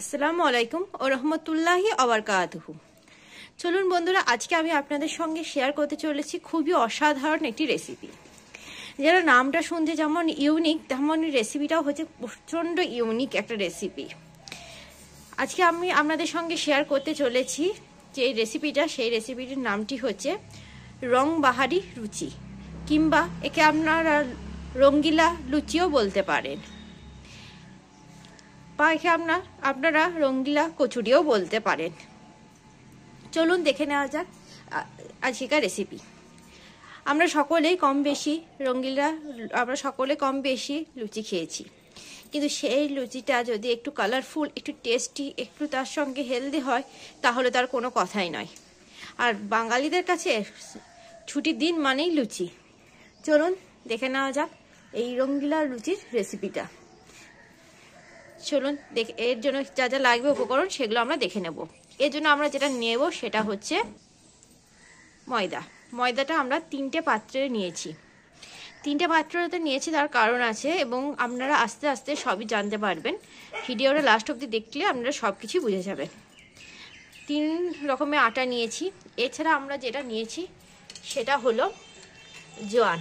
আসসালামু আলাইকুম ও রহমতুল্লাহি আবরকাতুহু। চলুন বন্ধুরা, আজকে আমি আপনাদের সঙ্গে শেয়ার করতে চলেছি খুবই অসাধারণ একটি রেসিপি। যেটা নামটা শুনতে যেমন ইউনিক, তেমন রেসিপিটাও হচ্ছে প্রচণ্ড ইউনিক একটা রেসিপি। আজকে আমি আপনাদের সঙ্গে শেয়ার করতে চলেছি যে রেসিপিটা, সেই রেসিপিটির নামটি হচ্ছে রং বাহারি লুচি, কিংবা একে আপনারা রঙ্গিলা লুচিও বলতে পারেন, বা একে আপনারা রঙ্গিলা কচুরিও বলতে পারেন। চলুন দেখে নেওয়া যাক আজকেকার রেসিপি। আমরা সকলে কম বেশি লুচি খেয়েছি, কিন্তু সেই লুচিটা যদি একটু কালারফুল, একটু টেস্টি, একটু তার সঙ্গে হেলদি হয়, তাহলে তার কোনো কথাই নয়। আর বাঙালিদের কাছে ছুটির দিন মানেই লুচি। চলুন দেখে নেওয়া যাক এই রঙ্গিলা লুচির রেসিপিটা। চলুন এর জন্য যা যা লাগবে উপকরণ সেগুলো আমরা দেখে নেব। এর জন্য আমরা যেটা নেব সেটা হচ্ছে ময়দাটা আমরা 3টে পাত্রে নিয়েছি। 3টে পাত্রতে নিয়েছি, তার কারণ আছে, এবং আপনারা আস্তে আস্তে সবই জানতে পারবেন। ভিডিওটা লাস্ট অবধি দেখলে আপনারা সব কিছুই বুঝে যাবেন। 3 রকমের আটা নিয়েছি। এছাড়া আমরা যেটা নিয়েছি সেটা হলো জোয়ান,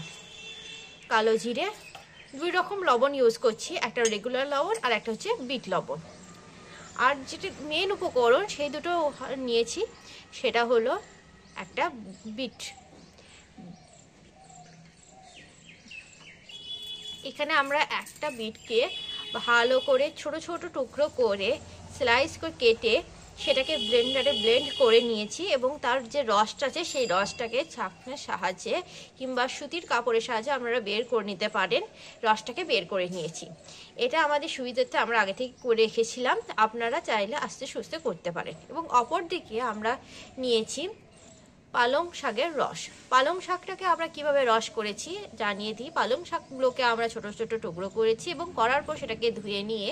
কালো জিরে, 2 রকম লবণ ইউজ করছি, একটা রেগুলার লবণ আর একটা হচ্ছে বিট লবণ। আর যেটা মেন উপকরণ সেই দুটো নিয়েছি, সেটা হলো একটা বিট। এখানে আমরা একটা বিটকে ভালো করে ছোট ছোট টুকরো করে স্লাইস করে কেটে সেটাকে ব্লেন্ডারে ব্লেন্ড করে নিয়েছি, এবং তার যে রসটা আছে সেই রসটাকে ছাঁকনির সাহায্যে কিংবা সুতির কাপড়ের সাহায্যে আপনারা বের করে নিতে পারেন। রসটাকে বের করে নিয়েছি। এটা আমাদের সুবিধার্থে আমরা আগে থেকে করে রেখেছিলাম, আপনারা চাইলে আস্তে সুস্তে করতে পারেন। এবং অপর দিকে আমরা নিয়েছি পালং শাকের রস। পালং শাকটাকে আমরা কিভাবে রস করেছি জানিয়ে দিই। পালং শাকগুলোকে আমরা ছোট ছোট টুকরো করেছি, এবং করার পর সেটাকে ধুয়ে নিয়ে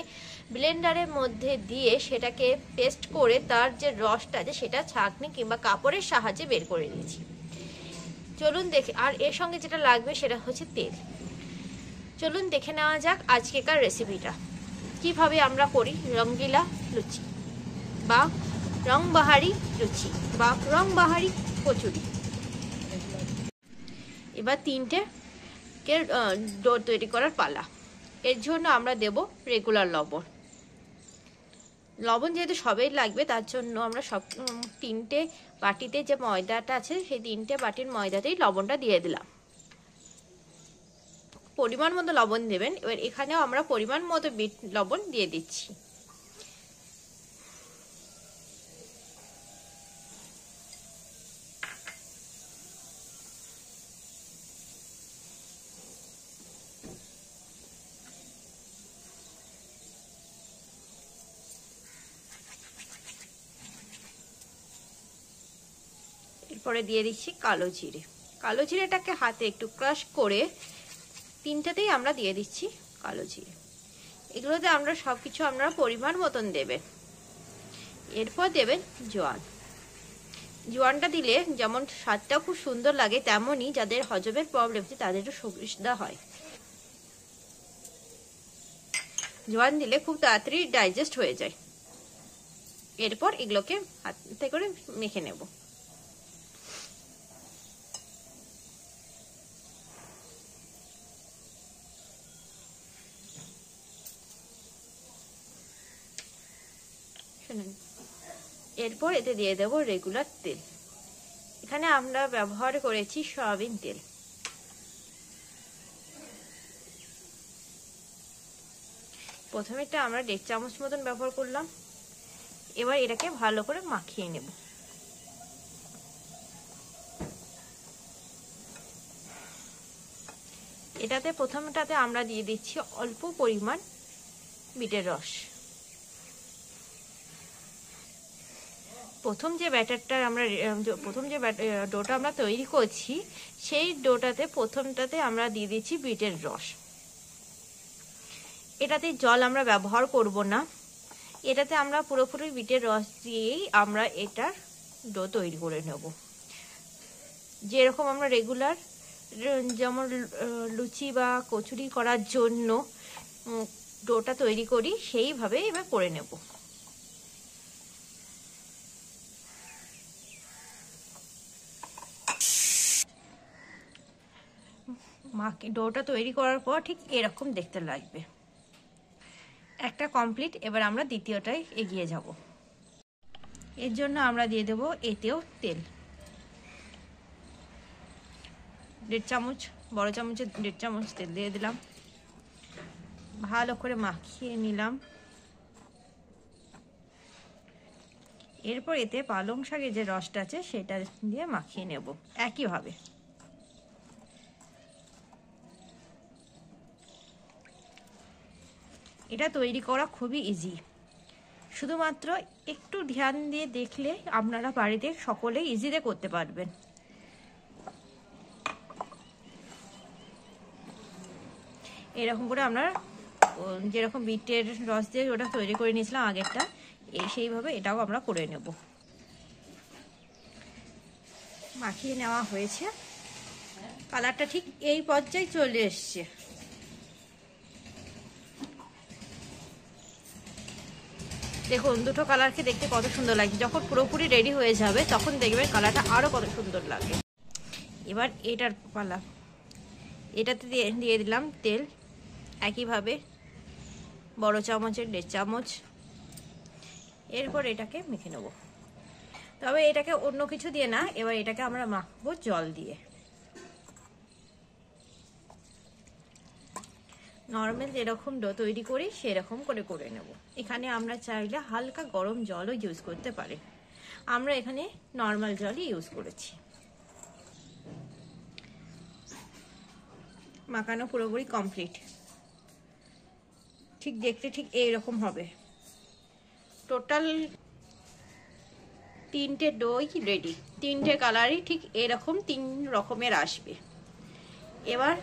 ব্লেন্ডারের মধ্যে দিয়ে সেটাকে পেস্ট করে তার যে রসটা আছে সেটা ছাঁকনি কিংবা কাপড়ের সাহায্যে বের করে নিয়েছি। চলুন দেখে, আর এর সঙ্গে যেটা লাগবে সেটা হচ্ছে তেল। চলুন দেখে নেওয়া যাক আজকেকার রেসিপিটা কিভাবে আমরা করি রঙ্গিলা লুচি বা রংবাহারি লুচি বা রংবাহারি কচুরি। এবার 3টে ডো তৈরি করার পালা। এর জন্য আমরা দেব রেগুলার লবণ যেহেতু সবাই লাগবে, তার জন্য আমরা 3টে বাটিতে যে ময়দাটা আছে সেই 3টে বাটির ময়দাতেই লবণটা দিয়ে দিলাম। পরিমাণ মতো লবণ দেবেন। এবার এখানেও আমরা পরিমাণ মতো বিট লবণ দিয়ে দিচ্ছি। এরপরে দিয়ে দিচ্ছি কালো জিরে। কালো জিরেটাকে হাতে একটু ক্রাশ করে 3টাতেই আমরা দিয়ে দিচ্ছি কালো জিরে। এগুলোতে আমরা সবকিছু আপনারা পরিমাণ মতন দেবেন। এরপর দেবেন জোয়ানটা দিলে যেমন স্বাদটা খুব সুন্দর লাগে, তেমনই যাদের হজমের প্রবলেম আছে তাদেরও সুবিধা হয়। জোয়ান দিলে খুব তাড়াতাড়ি ডাইজেস্ট হয়ে যায়। এরপর এগুলোকে হাতে করে মেখে নেব। এরপর এতে দিয়ে দেব রেগুলার তেল। এখানে আমরা ব্যবহার করেছি সয়াবিন তেল। প্রথমেটা আমরা 1.5 চামচ মতন ব্যবহার করলাম। এবার এটাকে ভালো করে মাখিয়ে নেব। এটাতে প্রথমটাতে আমরা দিয়ে দিচ্ছি অল্প পরিমাণ বিটের রস। প্রথম যে ডোটা আমরা তৈরি করছি সেই ডোটাতে প্রথমটাতে আমরা দিয়ে দিচ্ছি বিটের রস। এটাতে জল আমরা ব্যবহার করব না, এটাতে আমরা পুরোপুরি বিটের রস দিয়েই আমরা এটার ডো তৈরি করে নেব। যেরকম আমরা রেগুলার যেমন লুচি বা কচুরি করার জন্য ডোটা তৈরি করি, সেইভাবে এবার করে নেব। ডোটা তৈরি করার পর ঠিক এরকম দেখতে লাগবে। একটা কমপ্লিট। এবার আমরা দ্বিতীয়টায় এগিয়ে যাব। এর জন্য আমরা দিয়ে দেব এতেও তেল, 1.5 চামচ, বড় চামচের 1.5 চামচ তেল দিয়ে দিলাম। ভালো করে মাখিয়ে নিলাম। এরপর এতে পালং শাকের যে রসটা আছে সেটা দিয়ে মাখিয়ে নেব একইভাবে। এটা তৈরি করা খুবই ইজি, শুধুমাত্র একটু ধ্যান দিয়ে দেখলে আপনারা বাড়িতে সকলেই ইজিতে করতে পারবেন। এরকম করে আমরা যেরকম বিটের রস দিয়ে ওটা তৈরি করে নিয়েছিলাম আগেরটা, সেইভাবে এটাও আমরা করে নেব। মাখিয়ে নেওয়া হয়েছে, কালারটা ঠিক এই পর্যায়ে চলে এসছে। দেখুন দুটো কালারকে দেখতে কত সুন্দর লাগছে। যখন পুরোপুরি রেডি হয়ে যাবে তখন দেখবেন কালারটা আরো কত সুন্দর লাগে। এবার এটার পালা, এটাতে দিয়ে দিলাম তেল একইভাবে, বড় চামচের 1.5 চামচ। এরপর এটাকে মেখে নেব, তবে এটাকে অন্য কিছু দিয়ে না, এবার এটাকে আমরা মাখবো জল দিয়ে। নর্মাল যেরকম ডো তৈরি করি সেরকম করে নেব। এখানে আমরা চাইলে হালকা গরম জলও ইউজ করতে পারি, আমরা এখানে নর্মাল জলই ইউজ করেছি। মাখানো পুরোপুরি কমপ্লিট। ঠিক দেখতে ঠিক এইরকম হবে। টোটাল 3টে ডোই রেডি, 3টে কালারই ঠিক এরকম 3 রকমের আসবে। এবার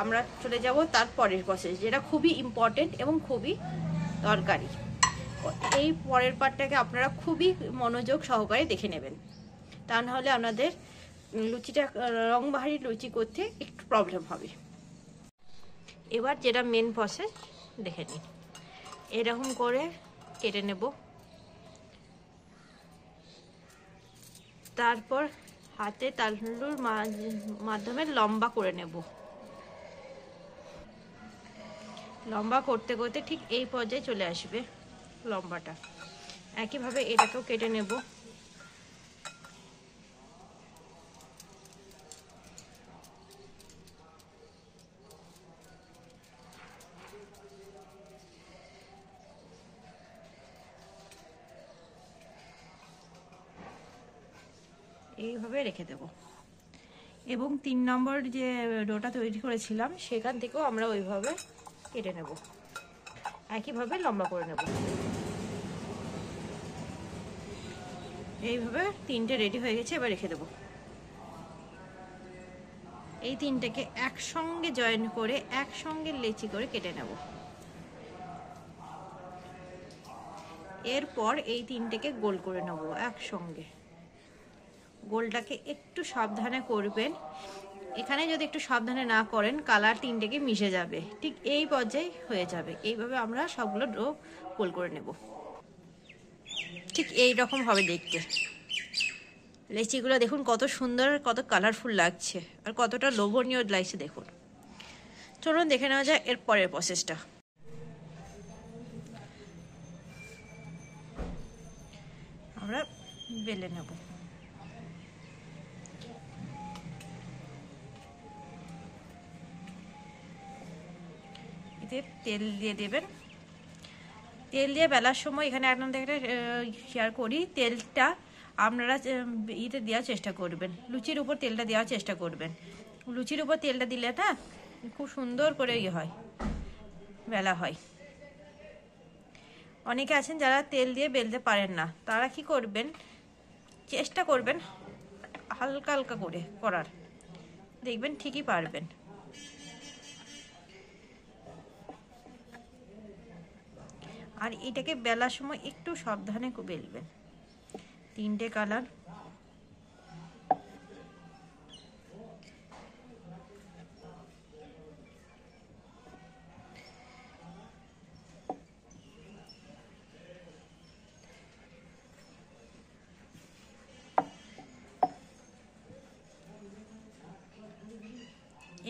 আমরা চলে যাব তার পরের প্রসেস, যেটা খুবই ইম্পর্টেন্ট এবং খুবই দরকারি। এই পরের পার্টটাকে আপনারা খুবই মনোযোগ সহকারে দেখে নেবেন, তা নাহলে আপনাদের লুচিটা রংবাহারি লুচি করতে একটু প্রবলেম হবে। এবার যেটা মেন প্রসেস দেখে নিন। এরকম করে কেটে নেব, তারপর হাতে তালুর মাধ্যমে লম্বা করে নেব। লম্বা করতে করতে ঠিক এই পর্যায়ে চলে আসবে লম্বাটা। একইভাবে এটাকেও কেটে নেব। এইভাবে রেখে দেব এবং 3 নম্বর যে ডোটা তৈরি করেছিলাম সেখান থেকেও আমরা ওইভাবে কেটে নেব, একইভাবে লম্বা করে নেব। এইভাবে 3টে রেডি হয়ে গেছে, এবার রেখে দেব। এই 3টেকে একসঙ্গে জয়েন করে একসঙ্গে লেচি করে কেটে নেব। এরপর এই 3টেকে গোল করে নেব একসঙ্গে। গোলটাকে একটু সাবধানে করবেন, এখানে যদি একটু সাবধানে না করেন কালার 3টেকে মিশে যাবে। ঠিক এই পর্যায়ে হয়ে যাবে। এইভাবে আমরা সবগুলো ডো গোল করে নেব। ঠিক এই রকম হবে দেখতে। লেচিগুলো দেখুন কত সুন্দর, কত কালারফুল লাগছে আর কতটা লোভনীয় লাগছে দেখুন। চলুন দেখে নেওয়া যায় এর পরের প্রসেসটা। আমরা বেলে নেব। এতে তেল দিয়ে দেবেন। তেল দিয়ে বেলার সময় এখানে আপনাদের শেয়ার করি, তেলটা আপনারা ইতে দেওয়ার চেষ্টা করবেন, লুচির উপর তেলটা দেওয়ার চেষ্টা করবেন। লুচির উপর তেলটা দিলে না খুব সুন্দর করে হয়, বেলা হয়। অনেকে আছেন যারা তেল দিয়ে বেলতে পারেন না, তারা কি করবেন, চেষ্টা করবেন হালকা হালকা করে করার, দেখবেন ঠিকই পারবেন। আর এটাকে বেলার সময় একটু সাবধানে বেলবেন। 3টে কালার।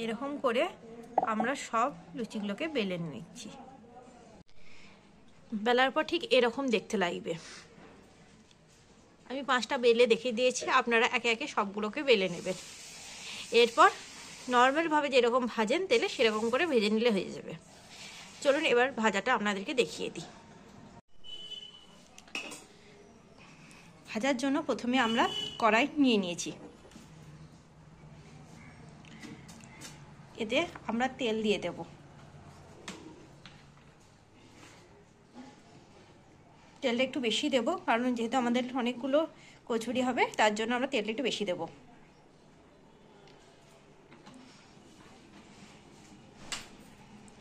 এরকম করে আমরা সব লুচিগুলোকে বেলে নিচ্ছি। বেলার পর ঠিক এরকম দেখতে লাগবে। আমি 5টা বেলে দেখিয়ে দিয়েছি, আপনারা একে একে সবগুলোকে বেলে নেবেন। এরপর নর্মালভাবে যেরকম ভাজেন তেলে সেরকম করে ভেজে নিলে হয়ে যাবে। চলুন এবার ভাজাটা আপনাদেরকে দেখিয়ে দিই। ভাজার জন্য প্রথমে আমরা কড়াই নিয়ে নিয়েছি, এতে আমরা তেল দিয়ে দেব। তেলটা একটু বেশি দেব, কারণ যেহেতু আমাদের অনেকগুলো কচুরি হবে তার জন্য আমরা তেলটা একটু বেশি দেব।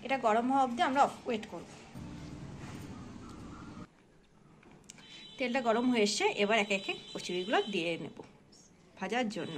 এটা গরম হওয়া অবধি আমরা ওয়েট করব। তেলটা গরম হয়ে এসছে, এবার একে একে কচুরিগুলো দিয়ে নেব ভাজার জন্য।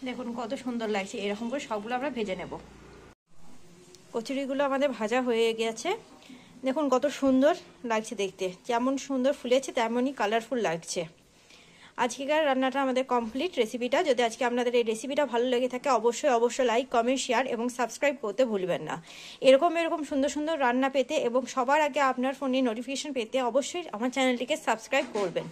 দেখুন কত সুন্দর লাগছে, এরকম করে সবগুলো আমরা ভেজে নেব। কচুরিগুলো আমাদের ভাজা হয়ে গেছে, দেখুন কত সুন্দর লাগছে দেখতে, যেমন সুন্দর ফুলেছে তেমনই কালারফুল লাগছে। আজকেকার রান্নাটা আমাদের কমপ্লিট। রেসিপিটা যদি আজকে আপনাদের এই রেসিপিটা ভালো লেগে থাকে অবশ্যই লাইক, কমেন্ট, শেয়ার এবং সাবস্ক্রাইব করতে ভুলবেন না। এরকম সুন্দর সুন্দর রান্না পেতে এবং সবার আগে আপনার ফোনে নোটিফিকেশন পেতে অবশ্যই আমার চ্যানেলটিকে সাবস্ক্রাইব করবেন।